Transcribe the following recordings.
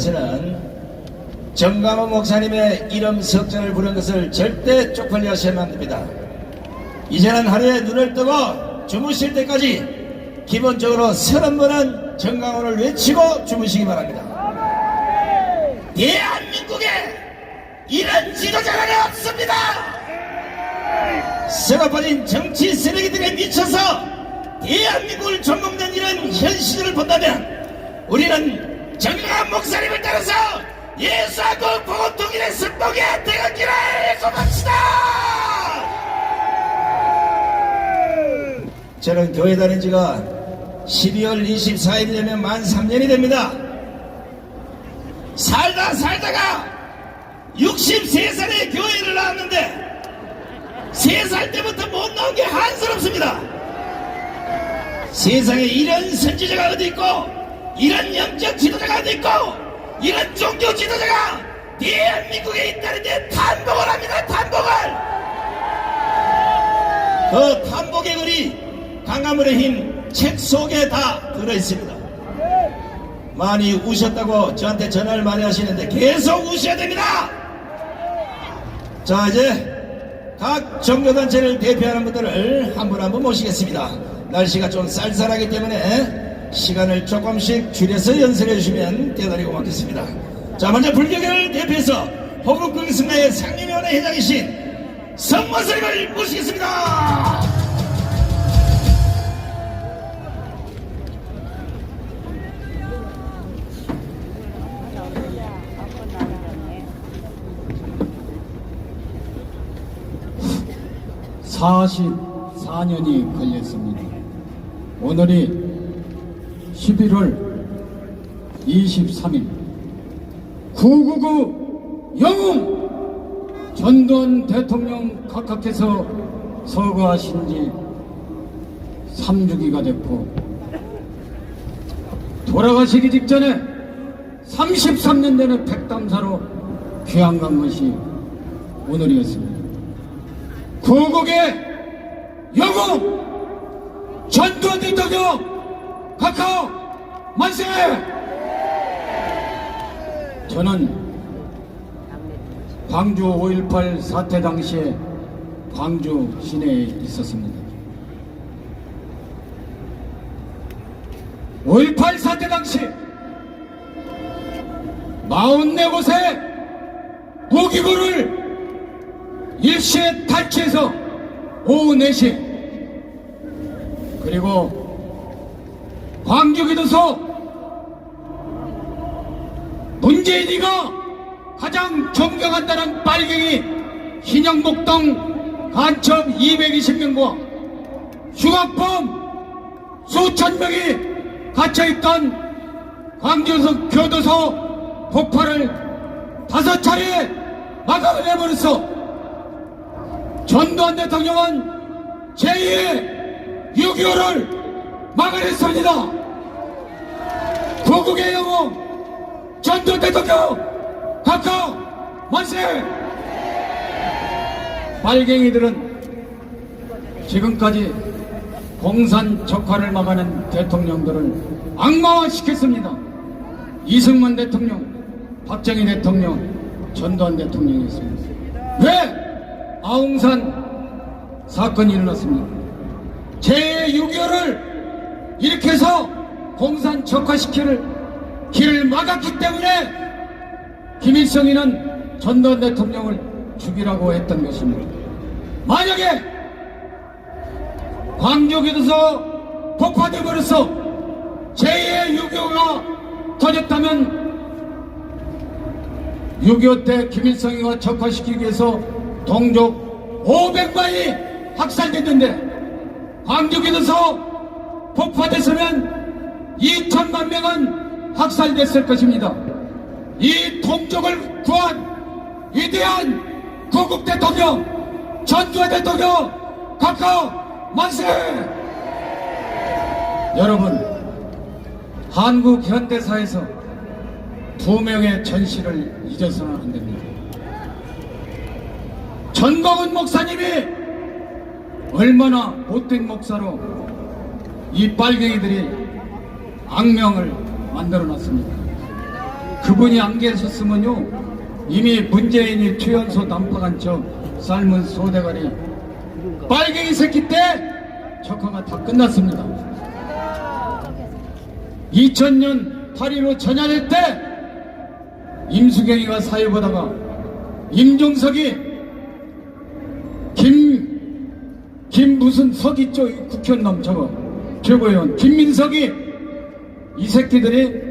대통령께서는 정강훈 목사님의 이름 석전을 부른 것을 절대 쪽팔려 하시면 안 됩니다. 이제는 하루에 눈을 뜨고 주무실 때까지 기본적으로 30번은 정강훈을 외치고 주무시기 바랍니다. 대한민국에 이런 지도자가 없습니다. 썩어 빠진 정치 쓰레기들에 미쳐서 대한민국을 종목된 이런 현 시절을 본다면 우리는 정강훈 목사님을 따라서 예수하고 복음 통일의 승복의 대건기를 고맙시다. 저는 교회 다닌 지가 12월 24일이 되면 만 3년이 됩니다. 살다가 63살에 교회를 나왔는데 3살 때부터 못 나온 게 한스럽습니다. 세상에 이런 선지자가 어디 있고 이런 영적 지도자가 어디 있고 이런 종교 지도자가 대한민국에 있다는데 탄복을 합니다. 탄복을. 그 탄복의 글이 강화문의 힘 책 속에 다 들어있습니다. 많이 우셨다고 저한테 전화를 많이 하시는데 계속 우셔야 됩니다. 자, 이제 각 종교단체를 대표하는 분들을 한 분 한 분 모시겠습니다. 날씨가 좀 쌀쌀하기 때문에 시간을 조금씩 줄여서 연설해 주시면 대단히 고맙겠습니다. 자, 먼저 불교계를 대표해서 호국궁승가의 상림위원회 회장이신 성모스님을 모시겠습니다. (44년이) 걸렸습니다. 오늘이 11월 23일 999 영웅 전두환 대통령 각하께서 서거하신 지 3주기가 됐고 돌아가시기 직전에 33년 되는 백담사로 귀향간 것이 오늘이었습니다. 구국의 영웅 전두환 대통령 각하 만세! 저는 광주 5.18 사태 당시에 광주 시내에 있었습니다. 5.18 사태 당시 44곳의 무기고를 일시에 탈취해서 오후 4시 그리고 광주교도소 문재인이가 가장 존경한다는 빨갱이 신영복동 간첩 220명과 흉악범 수천 명이 갇혀있던 광주교도소 폭발을 5차례 마감을 해버렸어. 전두환 대통령은 제2의 6.25를 막아냈습니다. 구국의 영웅 전두환 대통령 각하 만세! 빨갱이들은 지금까지 공산 적화를 막아낸 대통령들을 악마화시켰습니다. 이승만 대통령, 박정희 대통령, 전두환 대통령이었습니다. 왜 아웅산 사건이 일어났습니다. 제6.25를 이렇게 해서 공산 적화시키는 길을 막았기 때문에 김일성이는 전두환 대통령을 죽이라고 했던 것입니다. 만약에 광주교도소 폭파돼 버려서 제2의 6.25가 터졌다면 6.25 때 김일성이가 적화시키기 위해서 동족 500만이 학살됐는데 광주교도소 폭파됐으면 2천만 명은 학살됐을 것입니다. 이 동족을 구한 위대한 구국 대통령 전두환 대통령 각하 만세! 여러분, 한국 현대사에서 두 명의 전시를 잊어서는 안 됩니다. 전광훈 목사님이 얼마나 못된 목사로 이 빨갱이들이 악명을 만들어 놨습니다. 그분이 안 계셨으면요 이미 문재인이 최연소 난파간 척 삶은 소대가리 빨갱이 새끼 때 적화가 다 끝났습니다. 2000년 8.15 전야될 때 임수경이가 사회보다가 임종석이 김 무슨 석 있죠? 국회의원 저거 최고위원 김민석이 이 새끼들이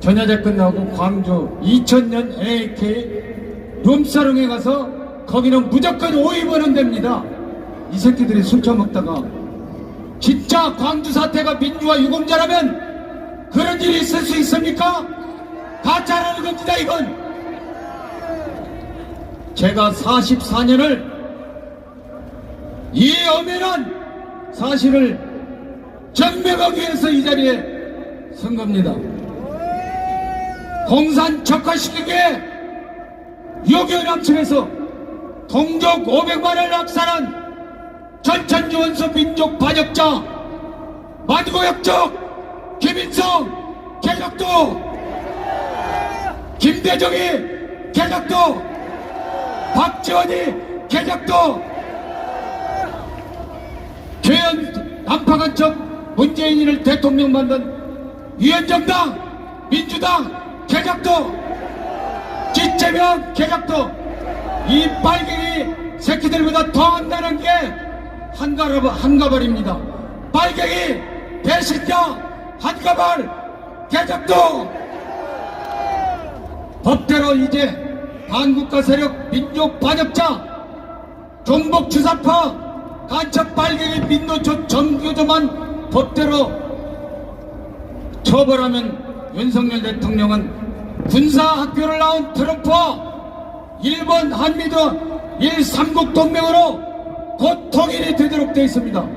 전야제 끝나고 광주 2000년 AK 룸사롱에 가서 거기는 무조건 5입원은 됩니다. 이 새끼들이 술 처먹다가 진짜 광주 사태가 민주화 유공자라면 그런 일이 있을 수 있습니까? 가짜라는 겁니다. 이건 제가 44년을 이 엄연한 사실을 증명하기 위해서 이 자리에 선 겁니다. 공산 적화시키기에 요교남측에서 동족 500만을 낙산한 전천주 원수 민족 반역자 만고역적 김인성 개적도 김대정이 개적도 박지원이 개적도 최연 난파간 척 문재인을 대통령 만든 위원정당 민주당 개적도 지체명 개적도 이 빨갱이 새끼들보다 더 한다는 게 한가발입니다. 빨갱이 배신자 한가발 개적도 법대로 이제 반국가 세력 민족 반역자 종북 주사파 간첩 빨갱이 민노초 정교조만 법대로 처벌하면 윤석열 대통령은 군사학교를 나온 트럼프와 일본 한미도 1삼국 동맹으로 곧 통일이 되도록 되어 있습니다.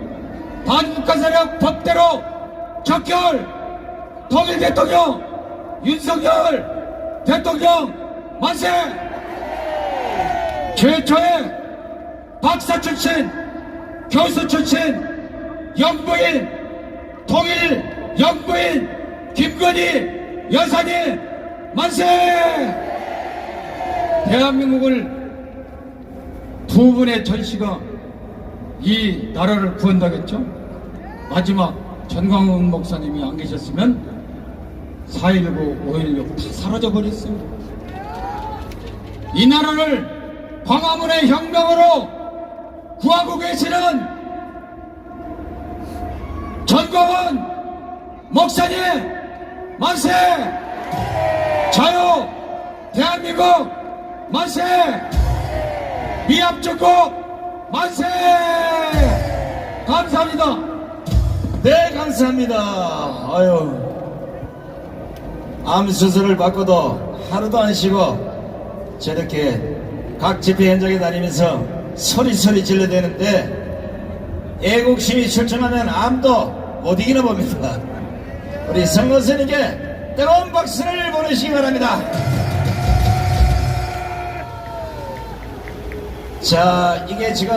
반국가 세력 법대로 적결 통일 대통령 윤석열 대통령 만세! 최초의 박사 출신 교수 출신 영부인 통일 영부인 김건희 여사님 만세! 대한민국을 두 분의 전시가 이 나라를 구한다겠죠? 마지막 전광훈 목사님이 안 계셨으면 4.19, 5.16 다 사라져버렸습니다. 이 나라를 광화문의 혁명으로 구하고 계시는 전광훈 목사님 만세! 자유 대한민국 만세! 미합조국 만세! 감사합니다. 네, 감사합니다. 아유, 암 수술을 받고도 하루도 안 쉬고 저렇게 각 집회 현장에 다니면서 소리소리 질러대는데 애국심이 출중하면 암도 못 이기나 봅니다. 우리 성교수님께 뜨거운 박수를 보내시기 바랍니다. 자, 이게 지금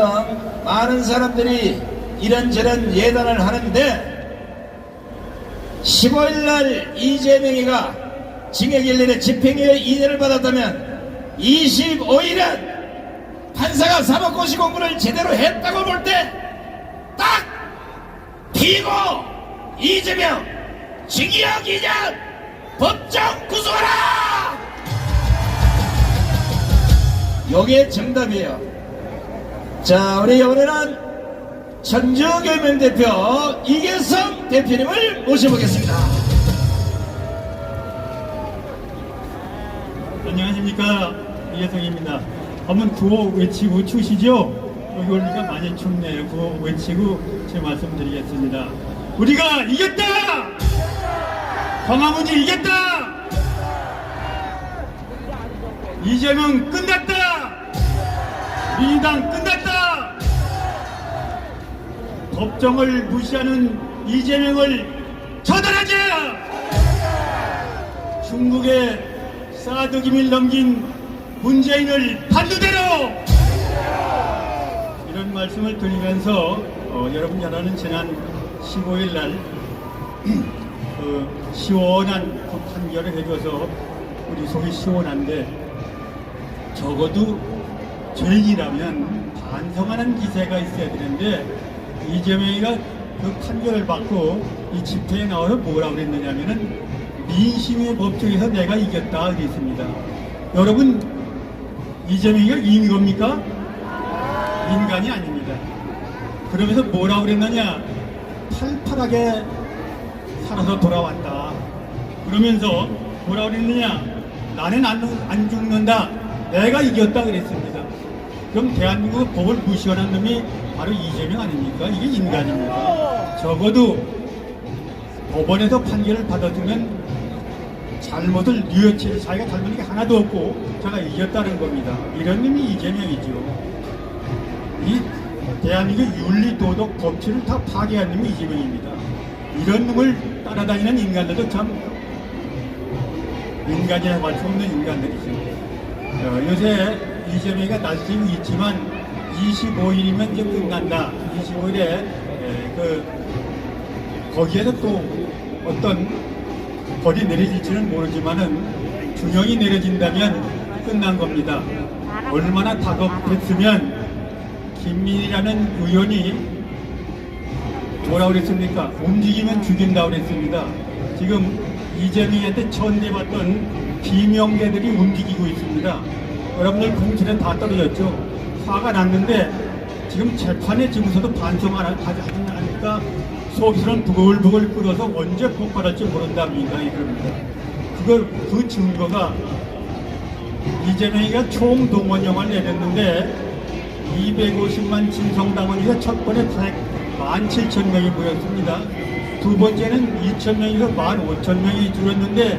많은 사람들이 이런저런 예단을 하는데 15일날 이재명이가 징역 1년에 집행유예 2년을 받았다면 25일은 판사가 사법고시 공부를 제대로 했다고 볼 때 딱 피고 이재명 징역 2년 법정 구속하라! 요게 정답이에요. 자, 우리 오늘은 천주교명 대표 이계성 대표님을 모셔보겠습니다. 안녕하십니까, 이계성입니다. 한번 구호 외치고 추시죠? 여기 오니까 많이 춥네요. 구호 외치고 제 말씀드리겠습니다. 우리가 이겼다! 광화문이 이겼다! 이재명 끝났다! 민주당 끝났다! 법정을 무시하는 이재명을 처단하자! 중국의 사드 기밀 넘긴 문재인을 반드대로! 이런 말씀을 드리면서 여러분 잘 아는 지난 15일 날 시원한 그 판결을 해줘서 우리 속이 시원한데 적어도 죄인이라면 반성하는 기세가 있어야 되는데 이재명이가 그 판결을 받고 이 집회에 나와서 뭐라고 그랬느냐면은 민심의 법정에서 내가 이겼다 그랬습니다. 여러분 이재명이가 인겁니까? 인간이 아닙니다. 그러면서 뭐라고 그랬느냐? 팔팔하게 살아서 돌아왔다. 그러면서 뭐라고 그랬느냐? 나는 안 죽는다. 내가 이겼다 그랬습니다. 그럼 대한민국 법을 무시하는 놈이 바로 이재명 아닙니까? 이게 인간입니다. 적어도 법원에서 판결을 받았으면 잘못을 뉘우치지 자기가 잘못한 게 하나도 없고 제가 이겼다는 겁니다. 이런 놈이 이재명이죠. 이 대한민국 윤리, 도덕, 법치를 다 파괴한 놈이 이재명입니다. 이런 놈을 따라다니는 인간들도 참 인간이라고 할 수 없는 인간들이죠. 요새 이재명이가 날뛰고 있지만 25일이면 이제 끝난다. 25일에 거기에서 또 어떤 벌이 내려질지는 모르지만은 균형이 내려진다면 끝난 겁니다. 얼마나 다급했으면 김민희라는 의원이 뭐라고 그랬습니까? 움직이면 죽인다고 그랬습니다. 지금 이재명이한테 천대받던 비명계들이 움직이고 있습니다. 여러분들 공천에 다 떨어졌죠. 화가 났는데 지금 재판에 지고서도 반성 안 하니까 속으로는 부글부글 끓어서 언제 폭발할지 모른다 민간이 그럽니다. 그 증거가 이재명이가 총동원령을 내렸는데 250만 진성당원에서 첫 번에 17,000명이 모였습니다. 두 번째는 2,000명에서 15,000명이 줄었는데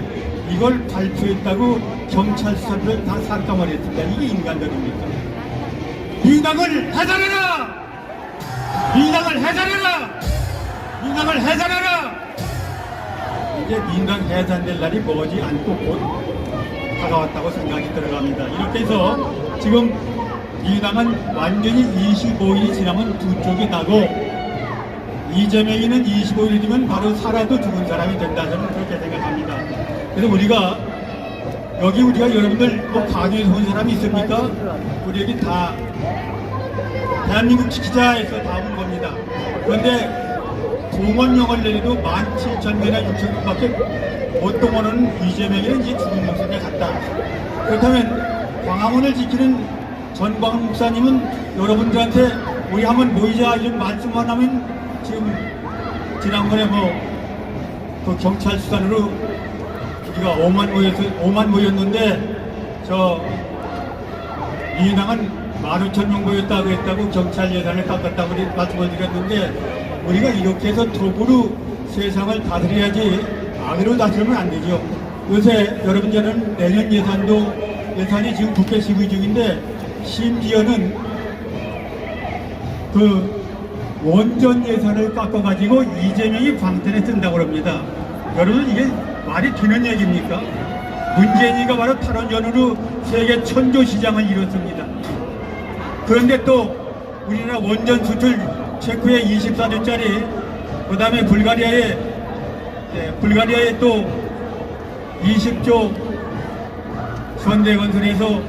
이걸 발표했다고 경찰 수사를 다 삭감을 했습니다. 이게 인간들입니까? 민당을 해산해라! 민당을 해산해라! 민당을 해산해라! 이제 민당 해산될 날이 머지 않고 곧 다가왔다고 생각이 들어갑니다. 이렇게 해서 지금 민당은 완전히 25일이 지나면 두 쪽이 나고 이재명이는 25일이 되면 바로 살아도 죽은 사람이 된다. 저는 그렇게 생각합니다. 그래서 우리가 여러분들 뭐 강의에서 온 사람이 있습니까? 우리 여기 다 대한민국 지키자에서 다 온 겁니다. 그런데 동원령을 내려도 17,000명이나 6,000명밖에 못 동원하는 이재명이는 이제 죽은 목숨에 갔다. 그렇다면 광화문을 지키는 전광훈 목사님은 여러분들한테 우리 한번 모이자 이런 말씀만 하면 지금 지난번에 그 경찰 수단으로 우리가 5만 모였는데 이인당은 15,000명 모였다고 했다고 경찰 예산을 깎았다고 말씀을 드렸는데 우리가 이렇게 해서 도구로 세상을 다스려야지 악으로 다스리면 안 되죠. 요새 여러분들은 내년 예산이 지금 국회 심의 중인데 심지어는 그 원전 예산을 깎아가지고 이재명이 방탄에 쓴다고 합니다. 여러분 이게 말이 되는 얘기입니까? 문재인이가 바로 탈원전으로 세계 천조 시장을 이뤘습니다. 그런데 또 우리나라 원전 수출 체코에 24조짜리 그 다음에 불가리아에 또 20조 현대건설에서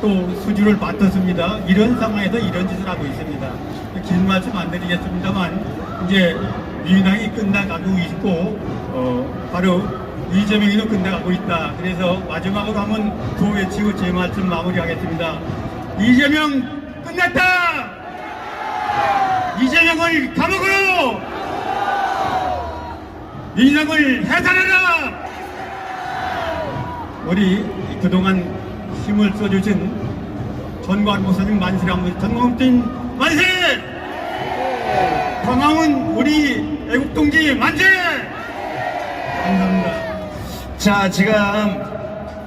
또 수주를 맡았습니다. 이런 상황에서 이런 짓을 하고 있습니다. 긴 말씀 안 드리겠습니다만 이제 민주당이 끝나가고 있고 바로 이재명이도 끝나가고 있다. 그래서 마지막으로 한번 구호 외치고 제 말씀 마무리하겠습니다. 이재명 끝났다! 이재명을 감옥으로! 민주당을 해산해라! 우리 그동안 힘을 써주신 전광훈 목사님 만세라고 전광훈 만세! 광화문 우리 애국동지 만세! 감사합니다. 자, 지금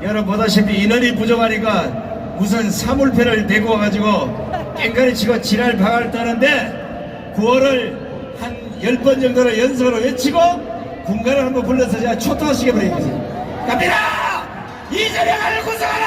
여러분 보다시피 인원이 부족하니까 무슨 사물패를 대고 와가지고 깽가리 치고 지랄 방아를 떠는데 구호를 한 10번 정도로 연속으로 외치고 군가를 한번 불러서 제가 초토하시게 바라겠습니다. 갑니다! 이재명을 구성하라!